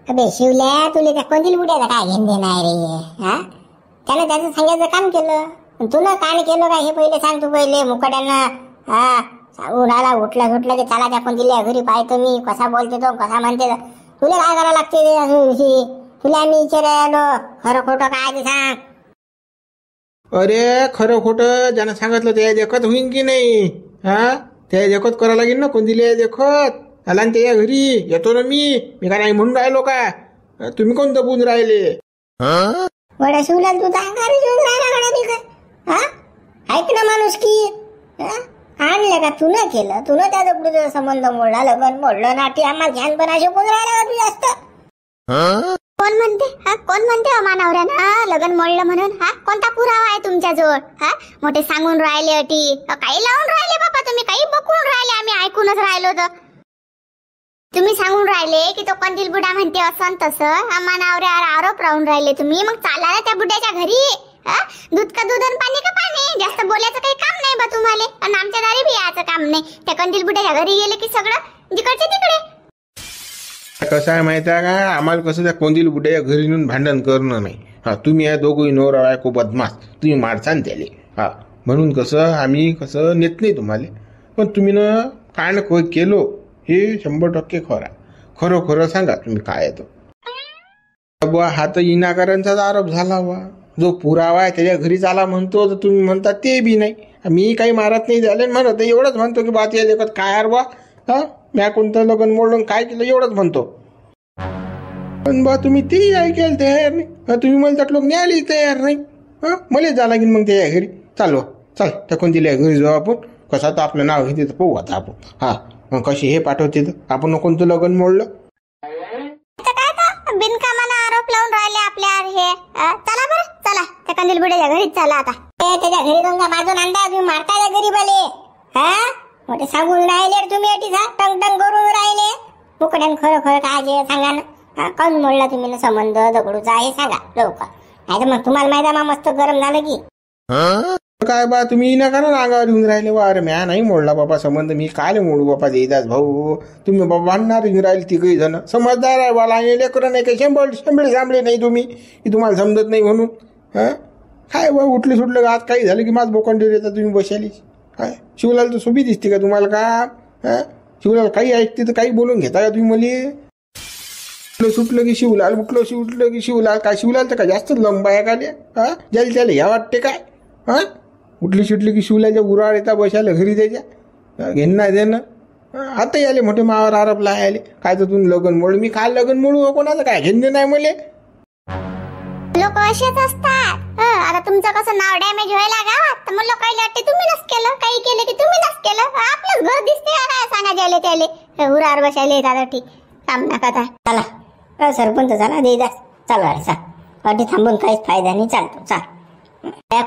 अबे शिवल्या, तुला त्या कोणतील बुड्याचा काय घेण देणार रे? हा, त्यानं त्याचं सांगायचं काम केलं, तुला काय केलं काय हे पहिले सांग. तू पहिले मुकाट्यानं हा सांगून आला, उठलं की चला त्या कोणतील्या घरी पाहतो मी, कसा बोलते तो, कसा म्हणते तो. तुला काय करावं लागते? तुला आम्ही विचारायलो खरं खोटं काय ते सांग. अरे खरं खोटं ज्यानं सांगितलं त्या देखत होईन की नाही? हा, त्या देखत करावं लागेल ना. कोणतील्या देखत आला ना त्या घरी येतो ना मी काय नाही म्हणून राहिलो का? तुम्ही कोण दबून राहिले? वडा शिवलाल, तू अंगारी घेऊन राहिला का? हा, ऐक ना माणूस की आणलं का तू न केलं, तू न त्या दगडूचा संबंध मोडला, लग्न मोडलं नाटी आम्हाला ध्यानपणा शिकून राहिला का तू जास्त? कोण म्हणते? हा, कोण म्हणते मानवऱ्यानं लग्न मोडलं म्हणून? हा, कोणता पुरावा आहे तुमच्याजवळ? हा, मोठे सांगून राहिले अटी, काही लावून राहिले बाबा तुम्ही, काही बकवून राहिले, आम्ही ऐकूनच राहिलो. तर तुम्ही सांगून राहिले की तो कंदील बुडा म्हणते असं तसं, मानावऱ्यावर आरोप राहून राहिले तुम्ही. मग चाला ना त्या बुड्याच्या घरी. दूध का दूध आणि पाणी का पाणी, जास्त बोलायचं काही काम नाही बा तुम्हाला, आणि आमच्या दारी बी यायचं काम नाही. त्या कंदील बुड्याच्या घरी गेले की सगळं जिकडचे तिकडे. कसं आहे माहिती आहे का, आम्हाला कसं त्या कोंदील बुड्याच्या घरी नेऊन भांडण करणं नाही. हा, तुम्ही या दोघंही नवरा बायको बदमाश, तुम्ही मारसान त्याले. हा, म्हणून कसं आम्ही कसं नेत नाही तुम्हाला. पण तुम्ही ना काय ना काय केलो हे 100% खरं सांगा तुम्ही काय येतो बुवा. हा तर इनाकारांचाच आरोप झाला बा. जो पुरावा आहे त्याच्या घरी चाला म्हणतो, तर तुम्ही म्हणता ते बी नाही. मी काही मारत नाही झाले म्हणत, एवढंच म्हणतो की बा ते लेखत काय यार बा, हा म्या कोणतं लग्न मोडलं काय केलं एवढंच म्हणतो. पण बा तुम्ही तेही ऐकायला तयार नाही. तुम्ही म्हणतात लोक न्यायला तयार नाही. हा, मला जा लागेल मग त्या घरी. चालवा चल, त्या कोणत्या घरी जाऊ आपण. कसं तर आपलं नाव घेते तर पाहू आता आपण. हा, मग कशी हे पाठवते तर आपण कोणतं लग्न मोडलं. बिनकामानं आरोप लावून राहिले आपल्यावर हे. चला बरं, चला त्या कंदील बुड्याच्या घरीच चला आता. त्याच्या घरी जाऊन का माझून अंदाज तुम्ही मारता त्या गरीबाले? हा, मोठे सांगून राहिले तुम्ही अटी टंग टंग करून राहिले. मुकड्यान खरं काय जे सांगा ना. कोण मोडला तुम्ही ना संबंध दगडूचा हे सांगा लवकर, नाही तर मग तुम्हाला माहिती आहे मस्त गरम झालं की. काय बा तुम्ही ना करा अंगावर येऊन राहिले बा. अरे म्या नाही मोडला बाबा संबंध, मी काय मोडू बाबा देदास भाऊ. तुम्ही बाबा भांडणार येऊन राहिले तिघही जण. समजदार आहे बाला, लेकरं नाही काही शेंबळे सांबळे नाही तुम्ही की तुम्हाला समजत नाही म्हणून. हा, काय बा उठले सुटलं आज काही झालं की माझं बोकंडीवर येतात तुम्ही बसायली. काय शिवलाल तर सोबी दिसते का तुम्हाला का? हा, शिवलाल काही ऐकते तर काही बोलून घेता का तुम्ही मला? सुटलं की शिवलाल, सुटलं की शिवलाल. काय शिवलाल तर काय जास्त लंबा आहे का? हा, ज्याला त्याला ह्या वाटते काय? हा, उठली सुटली की शिवलाच्या उराळ येतात बसायला घरी त्याच्या. घेणं नाही देणं. आता आले मोठे मावर आरोपला आले काय तर तुम्ही लग्न मोड. मी काय लग्न मोडू कोणाचं काय घेणं नाही मले. लोक असेच असतात. आता तुमचं कसं नाव डॅमेज व्हायला गावात, तर मग लोकांना वाटते तुम्ही नस केलं, काही केलं की तुम्ही नस केलं. आपलंच घर दिसते काय सांगा ज्याले त्याले उरावर बसायला येतात. ठीक काम नका आता. चला सरपंच चला देदा, चला रे चा अटी थांबून काहीच फायदा नाही. चालतो चाल.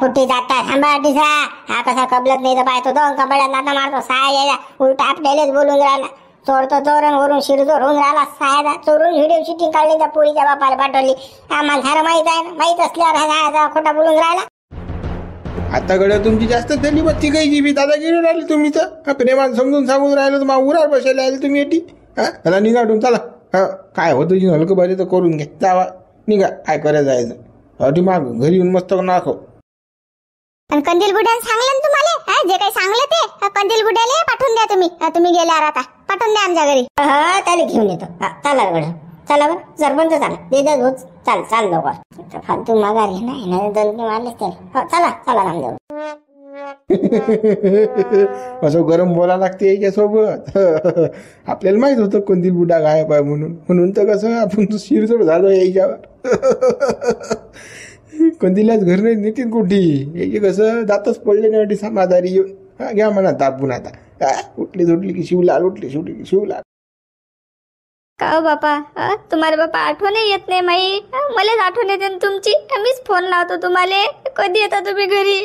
कुठे जाता थांबा अटीसा. हा कसा कबलत नाही तर पाहतो दोन कबड्यात लाता मारतो. साया उलटा आपल्यालाच बोलून राहिला. चोरतो चोरण वरून शिरजोर होऊन राहिला. साया चोरून व्हिडिओ शूटिंग काढली त्या पोरीच्या बापाला पाठवली. आम्हाला सारं माहित आहे ना. माहित असल्यावर हा खोटा बोलून राहिला. आता गड्या तुमची जास्त झाली बा. तिघही बी दादागिरी राहिली तुम्ही तर. प्रेमात समजून सांगून राहिलं तर मग उरावर बसायला आले तुम्ही एटी. हा, त्याला निघाडून चला. हा, काय होतं जी हलकं बरे तर करून घ्या. जावा निघा, काय करायचं जायचं. अटी माग घरी येऊन मस्त नाखो. पण कंदील बुड्याने सांगलं ना तुम्हाला, जे काही सांगलं ते कंदील बुड्याला पाठवून द्या तुम्ही. तुम्ही गेल्यावर आता पाठवून द्या आमच्या घरी. हा, त्याला घेऊन येतो. चला गड्या, चला बरं सरपंच चला. देदा होत चाल लवकर. फालतू माघारी नाही दोन मारलेच त्याला. चला चला नामदेव. असं गरम बोला लागते याच्यासोबत. आपल्याला माहित होतं कोणती बुडा गायब आहे म्हणून तर कसं आपण शिरजोड झालो याच्यावर. कोणतीलाच घर नाही नेतील कुठी. याचे कसं दातच पडले नाही समाधारी येऊन. घ्या म्हणा तापून आता. उठली सुटली की शिवलाल, उठली सुटली की शिवलाल. का बापा, तुम्हाला बापा आठवण येत नाही माई? मलाच आठवण येते तुमची. मीच फोन लावतो तुम्हाला. कधी येता तुम्ही घरी?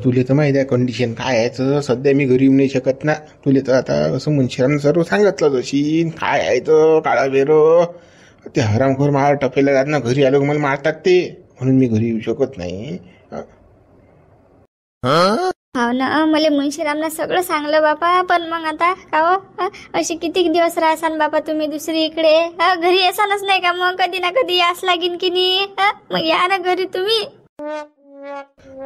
तुला तर माहिती आहे कंडिशन काय आहे. सध्या मी घरी येऊ नाही शकत ना. तुला तर आता असं मुंशीरानं सर्व सांगितलं जशी काय आहे तर काळा बेरो. ते हरामखोर मार टपेला जात ना. घरी आलो मला मारतात ते, म्हणून मी घरी येऊ शकत नाही. हो ना, मला मुंशीरामनं सगळं सांगलं बापा. पण मग आता का हो, असे किती दिवस राहसान बापा तुम्ही दुसरी इकडे? घरी येसानच नाही का? मग कधी ना कधी यास लागीन की नाही? मग या ना घरी तुम्ही.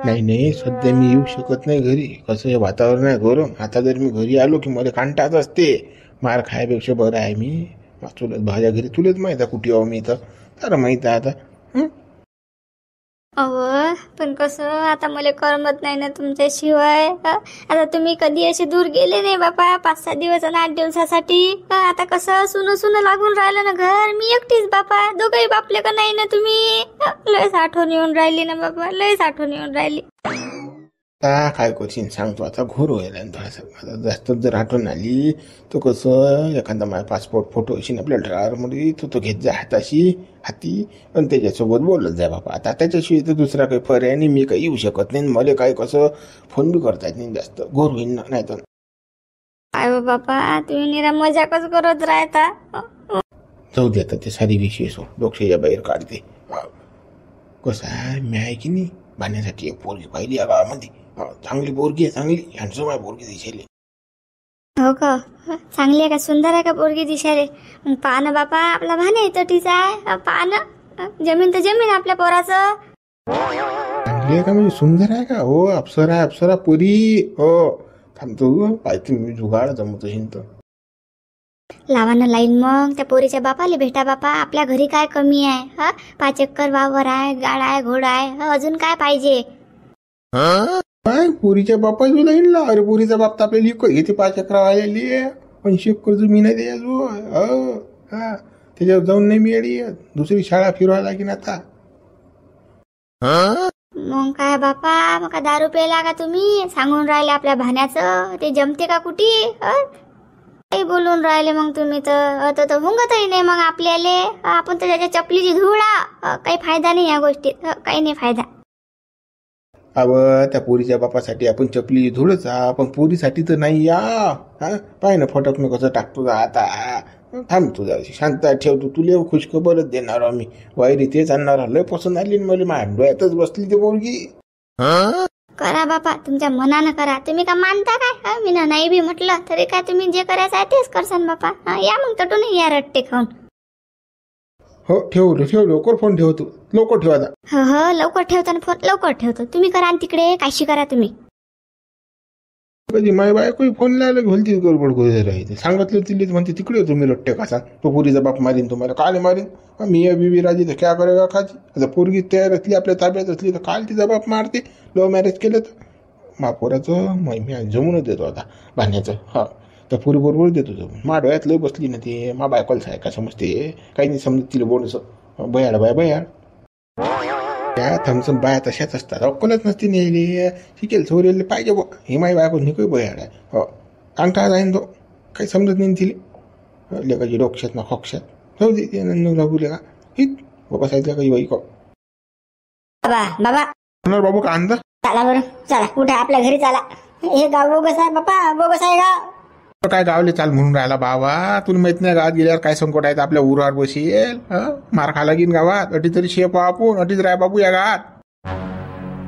नाही सध्या मी येऊ शकत नाही घरी. कसं हे वातावरण आहे गरम. आता जर मी घरी आलो की मला कांटाच असते. मार खायपेक्षा बरं आहे मी चुलत भाज्या घरी. तुलाच माहित आहे कुठे आहो मी तर माहित आहे आता. अव पण कसं आता मला करमत नाही ना तुमच्याशिवाय. आता तुम्ही कधी असे दूर गेले नाही बापा 5-6 दिवस आणि 8 दिवसासाठी. आता कसं सुन लागून राहिलं ना घर. मी एकटीच बापा. दोघंही बापले का नाही ना तुम्ही. लयच आठवण येऊन राहिली ना बाबा. लयच आठवण येऊन राहिली. काय करशील सांगतो आता. घोर व्हायला थोडासा. आता जास्त जर आठवण आली तर कसं एखादा माझा पासपोर्ट फोटो असेल आपल्या ड्रायरमध्ये तो घेत जा हाती आणि त्याच्यासोबत बोलत जा बाबा. आता त्याच्याशिवाय तर दुसरा काही पर्याय नाही. मी काही येऊ शकत नाही. मला काही कसं फोन बी करता येत नाही जास्त. घोर होईन ना नाही तर. काय बापा तुम्ही निरा मजाकच करत राहता. जाऊ दे आता ते सारी विषय डोक्याच्या बाहेर काढते. कसं आहे मी आहे की नाही बांधण्यासाठी एक पोरगी पाहिली या गावामध्ये. चांगली पोरगी आहे. चांगली हँडसम आहे पोरगी दिसायला. हो का? चांगली आहे का? सुंदर आहे का पोरगी दिसायला? मग पहा ना बापा आपला भाणे आहे तटीचा आहे. पहा ना जमीन तर जमीन आपल्या पोराचं. चांगली आहे का म्हणजे सुंदर आहे का? हो अप्सरा पुरी. हो थांबतो पाहिजे मी जुगाड जमत असेल तर. लावा ना लाईन मग त्या पोरीच्या बापाला भेटा बापा. आपल्या घरी काय कमी आहे? 5 एकर वावर आहे, गाड आहे, घोडा आहे. अजून काय पाहिजे? काय पोरीच्या बापाची लाईन ला? अरे पोरीचा बाप तर आपल्याला इकडे घेते 5 एकर वालेली आहे. 80 एकर जमीन आहे त्याच्याजवळ. त्याच्यावर जाऊन नाही मिळाली. दुसरी शाळा फिरवायला लागेल आता. मग काय बापा मग का दारू प्यायला का तुम्ही? सांगून राहिले आपल्या भाण्याचं. ते जमते का कुठे? काही बोलून राहिले मग तुम्ही तर हुंगतही नाही मग आपल्याले. आपण तर त्याच्या चपलीची धुळा. काही फायदा नाही या गोष्टीत. काही नाही फायदा. अव त्या पोरीच्या बापासाठी आपण चपली धुळच. पण पोरीसाठी तर नाही या. पाय ना फटकणं कसं टाकतो आता. थांब तुझा शांत ठेवतो. तुला खुशखबरच देणार आम्ही. वायरी तेच आणणार. लय पसंत आली मला. माझ्या डोळ्यातच बसली ते पोरगी. करा बापा तुमच्या मनानं करा. तुम्ही का मानता काय? मी नाही बी म्हटलं तरी काय तुम्ही जे करायचं आहे तेच करसान बापा. या मग तटून या रट्टे खाऊन. हो ठेव लवकर फोन ठेवतो. लवकर ठेवा. हो लवकर ठेवतो ना फोन. लवकर ठेवतो. तुम्ही करा आणि तिकडे काशी करा तुम्ही. कधी माय बायको फोन लावला घोलती गडबड गोळी राहते. सांगितलं तिला म्हणते तिकडे तुम्ही रट्टे कसा. तो पोरीचा बाप मारीन तुम्हाला. काल मारीन. मी बीबी राजी तर क्या करेगा खाजी. आता पोरगी तयार असली आपल्या ताब्यात असली तर काल तिचा बाप मारते. लव्ह मॅरेज केलं तर पोराचं मी जमूनच देतो आता बांधण्याचं. तर पोरी बरोबर देतो जमून. मा डोळ्यात लय बसली ना ते. मा बायकोला आहे का समजते. काही नाही समजत तिला बोलस. बयाड बयाड त्या थमसम बाया तशाच असतात. अक्कलच नसते नेली. शिकेल चोरेल पाहिजे बा. हे माई बायको निकोय बयाड आहे. अंगठा जाईन तो. काही समजत नाही तिला. लेकाची डोक्यात ना खोक्षात. जाऊ दे लागू का हित बाबा सांगितलं काही बाई को. बाबा बाबू का अंदा चला बरं चला. कुठे आपल्या घरी चला. हे गाव बोगस आहे बापा. बोगस आहे गाव. काय गावले चाल म्हणून राहिला बाबा. तुला माहित नाही गावात गेल्यावर काय संकट आहे. आपल्या उरावर बसेल. मार खा लागीन गावात. अटी तरी शेप आपण अटीच राय बाबू या गावात.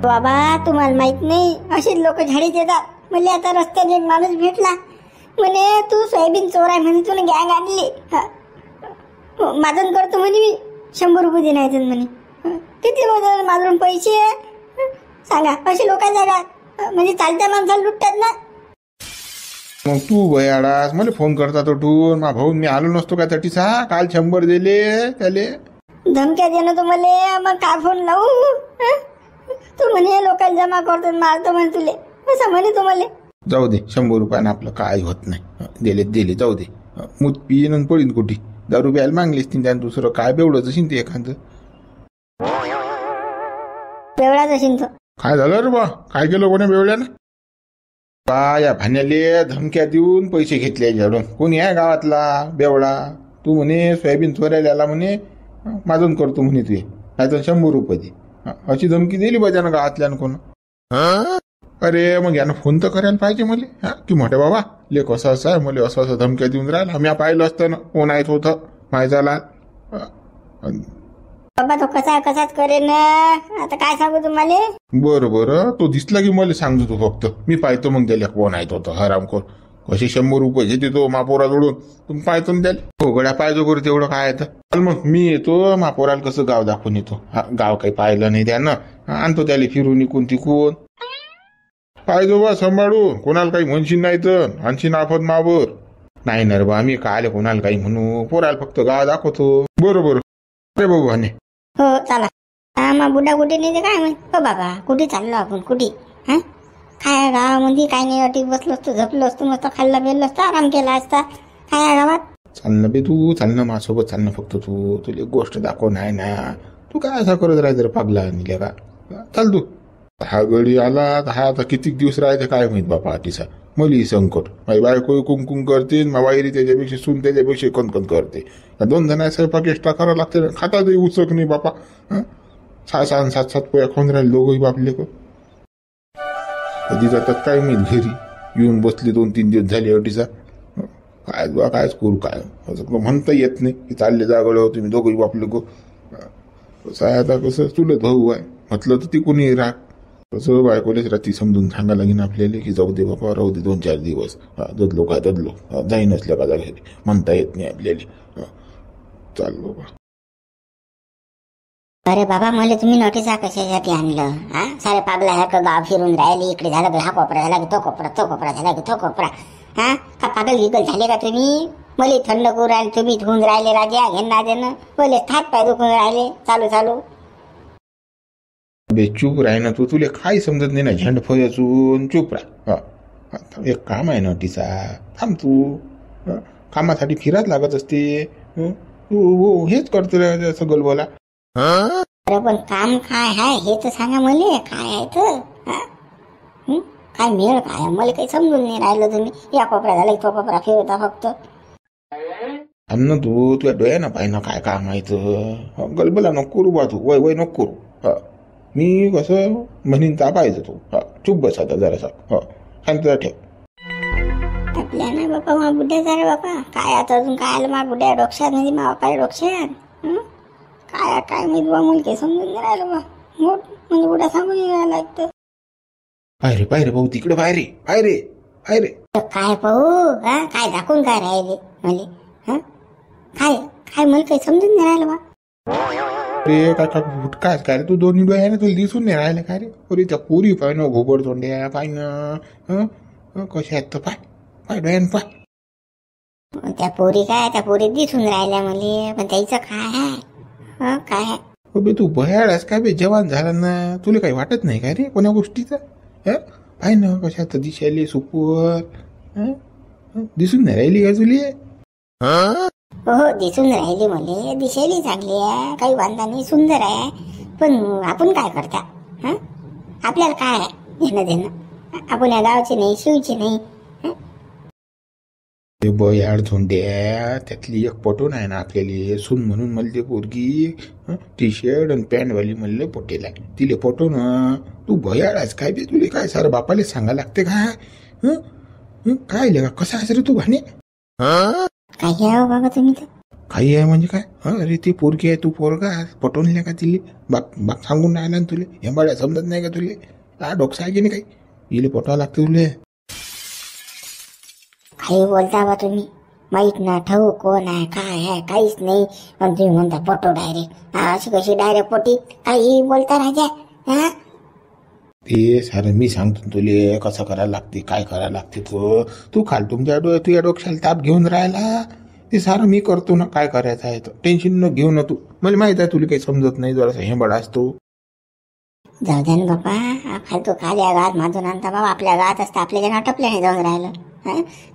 बाबा तुम्हाला माहित नाही असे लोक झाडीत येतात. म्हणजे आता रस्त्याने एक माणूस भेटला. म्हणे तू सोयाबीन चोर आहे म्हणे. तुला गॅंग आणली. माजून करतो म्हणे मी. 100 रुपये देणार म्हणे. किती माझून पैसे सांगा. असे लोक जागात म्हणजे चालत्या माणसाला लुटतात ना. मग तू भयाडास मला फोन करता तो टून मा भाऊ. मी आलो नसतो काय तटीचा. काल 100 दिले त्याले. धमक्या देणं तू मले. मग काय फोन लावू. तू म्हणे लोकांना जमा करतो मारतो म्हणे तुले. असं म्हणे तू मले. जाऊ दे 100 रुपयानं आपलं काय होत नाही. दिले जाऊ दे. मूत पिईन आणि पडीन कुठे. दारू प्यायला मागलीस त्यानं दुसरं काय बेवडच असेल ते एखादं. बेवडाच असेल तो. काय झालं रे बा. काय केलं कोणी बेवड्यानं. या भाण्याले धमक्या देऊन पैसे घेतले याच्याकडून. कोणी आहे गावातला बेवडा. तू म्हणे सोयाबीन चोरायला आला म्हणे. माजून करतो म्हणे तू. नाहीतर 100 रुपये दे. अशी धमकी दिली पाहिजे गावातल्यानं कोण. अरे मग यानं फोन तर करायला पाहिजे मला. की म्हटे बाबा लेख असं आहे मला असं धमक्या देऊन राहिला. मी पाहिलं असतं ना कोण आहेत होतं मायजाला. बाबा तो कसाच करेन ना. आता काय सांगू तुम्हाला. बरं बरं, तो दिसला की मला सांगतो तू फक्त. मी पाहतो मग त्याला कोण आहे तो हरामखोर. कसे 100 रुपये घेते तो मापोराजवळून. तुम्ही पाहतो ना त्याला. हो गड्या पाहिजे करू तेवढं काय तर. चल मग मी येतो मापोराला कसं गाव दाखवून येतो. गाव काही पाहिलं नाही त्यानं. आणतो त्याला फिरून इकून तिकून. पाहिजे बा सांभाळून. कोणाला काही म्हणशील नाही तर आणशील आफत मावर. नाही ना रे बा, आम्ही काय कोणाला काही म्हणू. पोराला फक्त गाव दाखवतो. बरोबर अरे बाबू हाने. हो चला. मग बुडा कुठे नाही ते काय माहित. हो बाबा कुठे चाललो आपण कुठे. हा काय गावामध्ये काय नाही. अटी बसलो असतो झपलो असतो मस्त खाल्ला बेललो असतो आराम केला असता. काय गावात. चाल ना बे तू. चाल ना माझ्यासोबत. चाल ना फक्त तू. तुला एक गोष्ट दाखव. नाही ना तू काय असं करत राहायचं रे पागला निले का. चाल तू. हा गडी आला हा आता किती दिवस राहायचं काय माहित बापा. आटीसा मली संकट. माझी बायको कुंकुम करते. वाईरी त्याच्यापेक्षा सून त्याच्यापेक्षा कणकण करते. 2 जण स्वयंपाक एक्स्ट्रा करावं लागते. खाता तरी उचक नाही बापा. 6-7 पोया खाऊन राहिले दोघंही बापले. कधी जातात काय माहित घरी. येऊन बसली 2-3 दिवस झाले अटीसा. काय बा कायच करू काय. म्हणता येत नाही की चालले जागळ तुम्ही दोघंही बापले गो. कसं आहे आता. कसं चुलत भाऊ आहे म्हटलं तर ती कोणी राग. तसं बायकोलेच रात्री समजून सांगा लागेन आपल्याला की जाऊ दे बाबा राहू दे 2-4 दिवस. ददलो काय ददलो जाईन असल्या का घरी. म्हणता येत नाही आपल्याला. चाल बाबा. अरे बाबा मला तुम्ही नोटीसा कशासाठी आणलं. सारे पागलासारखं गाव फिरून राहिले. इकडे झालं की हा कोपरा झाला की तो कोपरा. तो कोपरा झाला की तो कोपरा. का पागल गिगल झाले का तुम्ही. मला थंड करू राहिले तुम्ही धुवून राहिले राजा घेणं देणं. पहिले हात पाय दुखून राहिले चालू. बे चूप राह ना तू. तुला काय समजत नाही ना. झंड फजून चूप राह. एक काम आहे ना तिचा. थांब तू. कामासाठी फिरत लागत असते. तू हेच करतो रे असं गलबोला. अरे पण काम काय आहे हे तर सांगा मला. काय आहे तर काय मेळ काय मला काही समजून नाही राहिलं. तुम्ही या कोपरा झाला तो कोपरा फिरवता फक्त. थांब ना तू. तुझ्या डोळ्यानं पाय ना काय काम आहे तर. गलबला नको करू बा तू. वय नको करू. मी कसं म्हणीन ता पाहिजे तू. चुप बस आता जरासा. शांत ठेव. आपल्या ना बापा मा बुड्या झाले बापा. काय आता अजून काय आलं मा बुड्या डोक्यात म्हणजे मा बापा डोक्यात. काय माहित बा मुल काही समजून नाही राहिलं बा. मोठ म्हणजे बुड्या सांगून राहिला एक. पाय रे भाऊ तिकडे पाय रे. काय पाहू. काय दाखवून काय राहिले मले. काय मला काही समजून नाही राहिलं बा. रे काय रे तू दोन्ही डोळ्याने तुला दिसून नाही राहिले काय रे. अरे त्या पुरी पाय ना घोबड तोंड्या पाय ना. कशा आहेत तर पाय डोळ्यानं पाय. त्या पोरी दिसून राहिल्या मला. पण त्याचं काय आहे. काय आहे. बे तू भयाळास काय बे. जवान झाला ना. तुला काही वाटत नाही काय रे कोण्या गोष्टीचं. पाय ना कशात दिशाले सुपर. दिसून नाही राहिली का तुले. हो दिसून राहिली मला. दिसायला चांगली आहे. काही वांधा नाही. सुंदर आहे. पण आपण काय करता. आपल्याला काय आहे घेणं देणं. आपण या गावचे नाही शिवचे नाही. ते बयाड झोंड्या त्यातली एक पटून आहे ना आपल्याला सून म्हणून म्हणले पोरगी. टी शर्ट आणि पॅन्ट वाली म्हणले पोटेला तिले पटो ना. तू भयाडाच काय बे. तुले काय सारं बापाले सांगा लागते काय. काय लेगा कसा आहेस रे तू भाने. काही आहे बाबा तुम्ही तर. काही आहे म्हणजे काय. अरे ती पोरगी आहे तू पोरगा पटवून का तिले. बाप सांगून राहिला ना तुले. हेंबाड्या समजत नाही का तुले. डोकसा आहे की नाही काही. इले पटवा लागते तुले. काही बोलता बा तुम्ही. माहित ना ठाऊ कोण आहे काय आहे काहीच नाही. पण तुम्ही म्हणता पटो डायरेक्ट. अशी कशी डायरेक्ट पोटी. काही बोलता राजा. ते सारं मी सांगतो तुले कसं करायला लागते काय करायला लागते. तू खाल तुझ्या डोक्याला ताप घेऊन राहिला. ते सारं मी करतो ना. काय करायचं आहे तर टेन्शन न घेऊ ना तू. मला माहित आहे तुला काही समजत नाही. जरासा हेंबड असतो. जाऊ द्या ना बापा. फालतू खाल्या गावात माझून आणता बाबा. आपल्या गावात असतं आपल्या नाटपल्या नाही जाऊन राहिलं.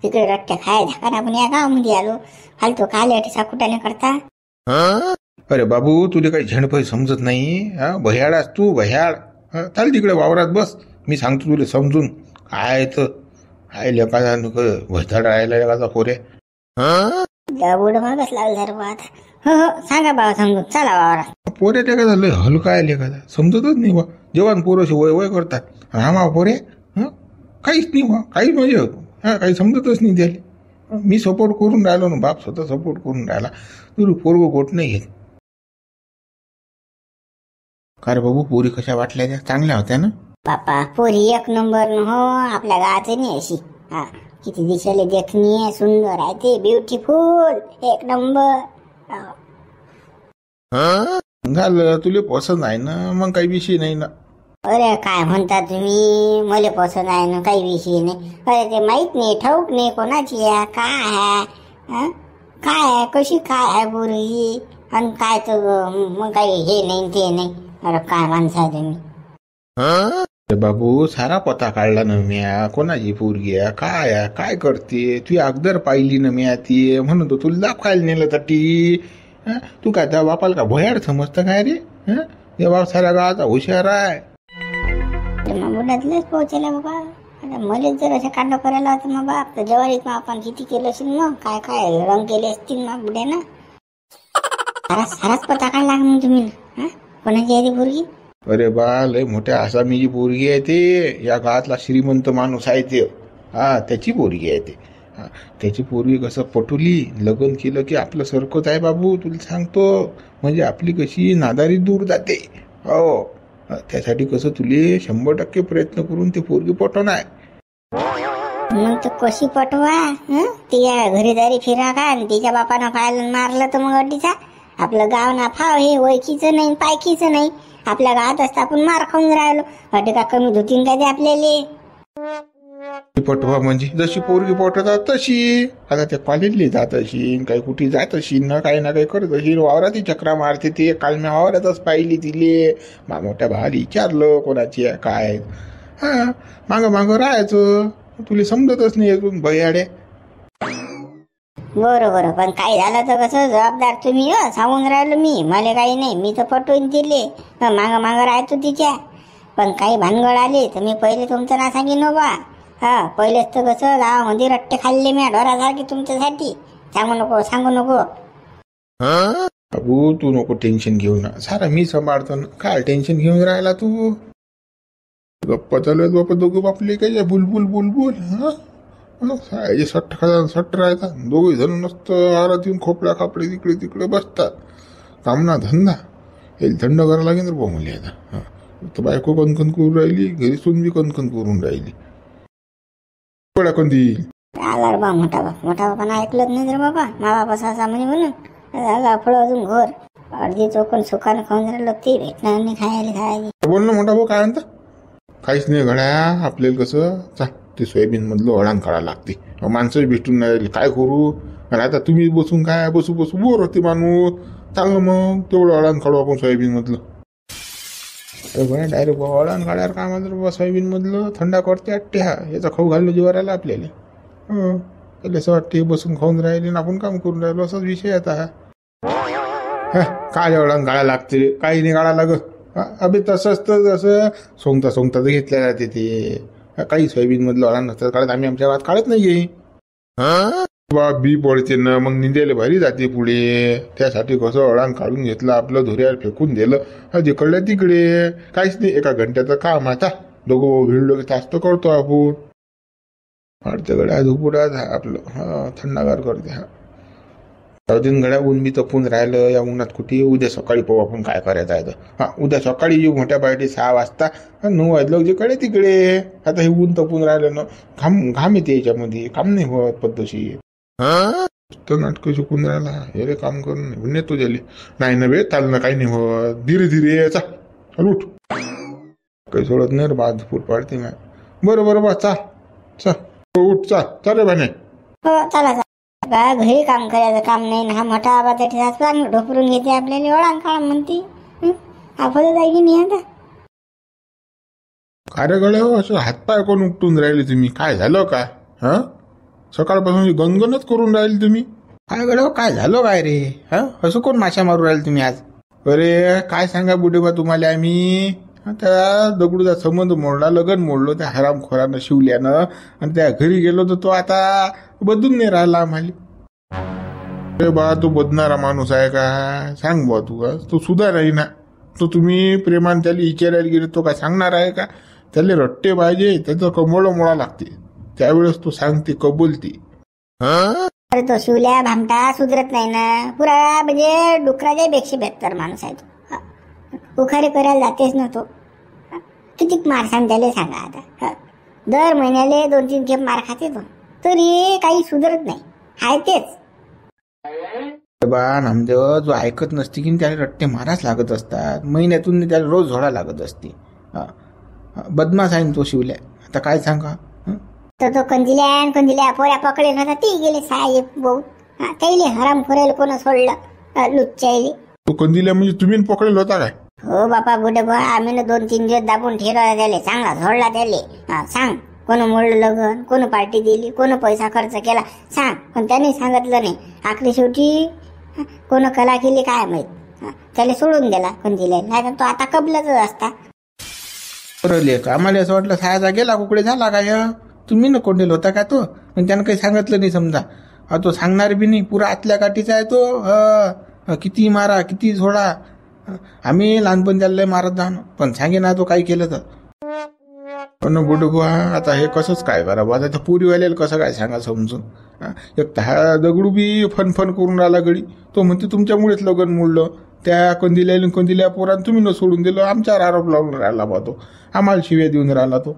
तिकडे रट्ट्या खाय झाकाना आपण या गावामध्ये आलो. फालतू खाल्या साकुटाने करता. अरे बाबू तुला काही झेंडफळ समजत नाही. भयाळास तू भयाळ. चाल तिकडे वावरात बस. मी सांगतो तुला समजून काय तर. काय लेखाचा भजताड राहिला लेखाचा पोरे. बुड मागच लागल जर आता. हो सांगा बाबा समजून. चला वावरात. पोरे लेखाचा लय हलका आहे लेखाचा. समजतच नाही बा. जवान पोरं वय करतात. हा पोरे काहीच नाही बा. काही म्हणजे काही समजतच नाही त्याला. मी सपोर्ट करून राहिलो ना. बाप स्वतः सपोर्ट करून राहिला. तुला पोरगं गोट नाही घेत. का रे बाबू पोरी कशा वाटल्या त्या चांगल्या होत्या ना बापा पोरी एक नंबर न हो आपल्या गावाची नाही अशी हा किती दिसायला देखणी आहे सुंदर आहे ते ब्युटिफुल एक नंबर झालं तुला पसंत आहे ना मग काही विषय नाही ना अरे काय म्हणता तुम्ही मला पसंत आहे ना काही विषय नाही अरे ते माहित नाही ठाऊक नाही कोणाची आहे काय आहे काय आहे कशी काय आहे पोरगी आणि काय तर मग काही हे नाही ते नाही अरे काय माणसं आहे तुम्ही बाबू सारा पता काढला ना म्या कोणाची पोरगी आहे काय करते तू अगदर पाहिली ना म्या ती म्हणून तो तुला दाखवायला नेलं तटी तू काय त्या बापाला का भयाड समजतं काय रे ते बाप साऱ्या गावाचा हुशार आहे मग बुड्यातलेच पोहोचले बाबा आता मलाच जर अशा कांड करायला होतं मग बाप तर जवारीत मग आपण किती केलं असेल मग काय काय रंग केले असतील मग बुड्यानं साराच पता काढला मग तुम्ही कोणाची आहे ती पोरगी अरे बा लय मोठ्या आसामीची पोरगी आहे ते या गावातला श्रीमंत माणूस आहे ते त्याची पोरगी आहे ते त्याची पोरगी कसं पटुली लग्न केलं की आपलं सरकत आहे बाबू तुला सांगतो म्हणजे आपली कशी नादारी दूर जाते हो त्यासाठी कसं तुले 100% प्रयत्न करून ते पोरगी पटवणार मग तर कशी पटवा तिच्या घरीदारी फिरा का आणि तिच्या बापानं पाहायला मारलं तर मग अड्डीचा आपलं गाव ना फाव हे ओळखीचं नाही पायकीचं नाही आपल्या गावात असता आपण मार खाऊन राहिलो अड्डे का कमी धुतीन काय ते आपल्याला पटवा म्हणजे जशी पोरगी पटवतात तशी आता त्या कॉलेजला जात असेल काही कुठे जात असेल ना काही करत असेल वावरातही चक्रा मारते ते काल मी वावरातच पाहिली तिले मोठ्या भावाला विचारलं कोणाची आहे काय मागं राहायचं तुला समजतच नाही अजून भयाड्या बरोबर पण काही झालं तर कसं जबाबदार तुम्ही सांगून राहिलो मी मला काही नाही मी तर पटवून दिले मागं राहतो तिच्या पण काही भानगड आले तर मी पहिले तुमचं ना सांगेन बा पहिलेच तर कसं गावामध्ये रट्टे खाल्ले मी ढोरासारखे तुमच्यासाठी सांगू नको बाबू तू नको टेन्शन घेऊ ना सारा मी सांभाळतो ना काय टेन्शन घेऊन राहिला तू गप्पा चालू आहेत बापा दोघं बापले काय बुलबुल सट्ट राहतात दोघे जण नसतं आरात येऊन खोपड्या खापडे तिकडे बसतात काम ना धंदा हे थंड करायला लागेल तर बोंबले आता तर बायको कणकण करून राहिली घरी सून बी कणकण करून राहिली कोणती आला रे बा मोठा बापानं ऐकलंच नाही रे बाबा मा बापा सासा म्हणून झाला फळ अजून घोर अर्धी चोकून सुखानं खाऊन राहिलो ते भेटणार नाही खायला बोल ना मोठा भाऊ काय म्हणता काहीच नाही गड्या आपल्याला कसं ते सोयाबीन मधलं अळाण काढायला लागते माणसं भेटून नाही काय करू आणि आता तुम्ही बसून काय बसू बोर होते माणूस चांगलं मग तेवढं अळाण काढू आपण सोयाबीन मधलं डायरेक्ट अळाण काढायला काय म्हणलं बाबा सोयाबीन मधलं थंडा करते वाटते याचा खाऊ घालणं जीवर आला आपल्याला त्याला असं वाटते बसून खाऊन राहिले ना आपण काम करून राहिलो असाच विषय आता काय अळाण काढायला लागते काही नाही काढायला लागत अभि तसंच तर जसं सोंगता तर घेतल्या जाते ते काही सोयाबीन मधलं अळाण नसतात काढत आम्ही आमच्या गावात काढत नाही बी पडते ना मग निंद्याला भारी जाते पुढे त्यासाठी कसं अळाण काढून घेतलं आपलं धुऱ्यावर फेकून दिलं जिकडल्या तिकडे काहीच नाही एका घंट्याचं काम आता दोघं भिडलो तास तर करतो आपण अडच्या गड्या झोपुडात आपलं थंडागार करते दिन गड्या ऊन बी तपून राहिलं या उन्हात कुठे उद्या सकाळी पाहू आपण काय करायचं आहे तर उद्या सकाळी येऊ मोठ्या पार्टी 6 वाजता 9 वाजलं जिकडे तिकडे आता हे ऊन तपून राहिलं ना घाम येते याच्यामध्ये काम नाही होत पद्धतशीर तर नाटकं शिकून राहिला हे रे काम करून नेतो झाले नाही ना बे चालणं काही नाही होत धीरे चाल उठ काही सोडत नाही रे बाद फूट पाडते ना बरं बा चाल उठ चाल रे भाने चला घरी काम करायचं काम नाही ना मोठा आबा त्यासाठी ढोपरून घेते आपल्याला ओळांग काढा म्हणते आपण जागी नाही आता अरे गड्या असं हातपाय कोण उपटून राहिले तुम्ही काय झालं काय सकाळपासून गणगणच करून राहिले तुम्ही काय गड्या काय झालं काय रे असं कोण माशा मारून राहिले तुम्ही आज अरे काय सांगा बुडेबा तुम्हाला आम्ही त्या दगडूचा संबंध मोडला लगन मोडलो त्या हरामखोरानं शिवल्यानं आणि त्या घरी गेलो तर तो आता बदलून नाही राहिला आम्हाला अरे बा तो बदनारा माणूस आहे का सांग बा तू सुद्धा नाही ना तो तुम्ही प्रेमान त्याला विचारायला गेले तो काय सांगणार आहे का त्याला रट्टे पाहिजे त्याचं कमोळ मोळा लागते त्यावेळेस तो सांगते कबूलते अरे तो शिवल्या भामटा सुधरत नाही ना पुरा म्हणजे डुकराच्या पेक्षा बेहतर माणूस आहे तो उखारे करायला जातेच नव्हतो. किती मार सांग त्याला सांगा आता. दर महिन्याले 2-3 खेप मार खाते तो, तरी काही सुधरत नाही. हाय तेच बा नामदेव जो ऐकत नसते की त्याला रट्टे माराच लागत असतात. महिन्यातून त्याला रोज झोडा लागत असते. बदमाश आहे तो शिवल्या. आता काय सांगा. तर तो कंदिल्या पोऱ्या पकडले नव्हता ती गेले साहेब भाऊ. त्याला हराम खोरेल कोण सोडलं लुच्चायले. तो कंदिल्या म्हणजे तुम्ही पकडेल होता काय? हो बापा बुडे बा, आम्ही 2-3 दिवस दाबून ठेवला त्याले, चांगला झोडला त्याले. सांग कोण मोडलं लगन, कोण पार्टी दिली, कोण पैसा खर्च केला सांग. पण त्याने सांगितलं नाही. आखरी शेवटी कोण कला केली काय माहित, त्याला सोडून दिला कंदिल्या. नाही तर तो आता कबलाच असता. लेख आम्हाला असं वाटलं सायाचा गेला कुकडे झाला काय. तुम्ही न कोंडेल होता का तो? पण त्यानं काही सांगितलं नाही समजा. तो सांगणार बी नाही. पुरा आतल्या काठीचा आहे तो. किती मारा किती सोडा. आम्ही लहानपण त्याला लय मारत जाणं, पण सांगे ना तो काही केलं तर. पण बुडबुवा आता हे कसंच काय बरं आता पुरीवाल्याला कसं काय सांगा समजून. एक हा दगडू बी फन करून राहिला गडी. तो म्हणते तुमच्यामुळेच लगन मोडलं. त्या कंदिल्या पोरानं तुम्ही न सोडून दिलं. आमच्यावर आरोप लावून राहिला बा तो. आम्हाला शिव्या देऊन राहिला तो.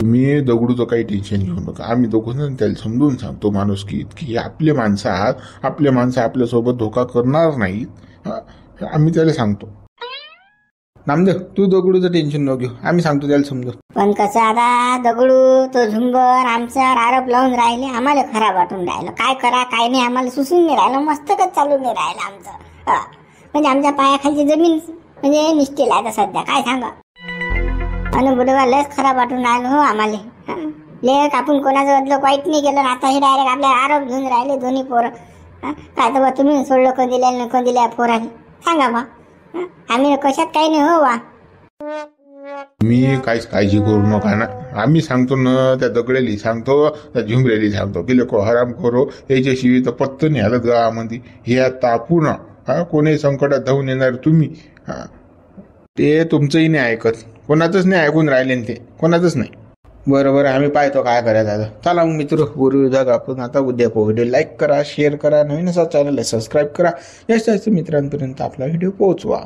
तुम्ही दगडूचं काही टेन्शन घेऊ नका. आम्ही दोघं त्याला समजून सांगतो माणूस की आपले माणसं आहात. आपले माणसं आपल्यासोबत धोका करणार नाहीत. आम्ही त्याला सांगतो. नामदेव तू दगडूचं टेन्शन न घेऊ. आम्ही सांगतो त्याला समजून. पण कसं आता दगडू तो झुंबर आमच्यावर आरोप लावून राहिले. आम्हाला खराब वाटून राहिलं. काय करा काय नाही आम्हाला सुसून नाही राहिलं. मस्तकच चालून नाही राहिलं आमचं. म्हणजे आमच्या पायाखालची जमीन म्हणजे निष्ठेल आहे सध्या. काय सांगा. आणि बुडवा लस खराब वाटून राहिलं हो आम्हाला. लेख आपण कोणाचं बदलं वाईट नाही केलं. आता हे डायरेक्ट आपल्या आरोप घेऊन राहिले दोन्ही पोरं. काय तर बा तुम्ही सोडलं कंदिल्या पोराने सांगा बा. आम्ही कशात काही नाही हो बा. मी काहीच काळजी करू नका ना. आम्ही सांगतो ना त्या दगडेली सांगतो, त्या झुंबरेली सांगतो की लोक हराम करो याच्याशिवाय तर पत्त नाही आलं गावामध्ये. हे आता आपण कोणी संकटात धावून येणार तुम्ही. ते तुमचंही नाही ऐकत. कोणाचंच नाही ऐकून राहिले ते. कोणाचंच नाही. बरोबर आम्ही पाहतो काय करायचं आता. चला मग मित्र गुरुविभाग आपण आता उद्या व्हिडिओ लाईक करा, शेअर करा, नवीन असा चॅनलला सबस्क्राईब करा. जास्तीत जास्त मित्रांपर्यंत आपला व्हिडिओ पोहोचवा.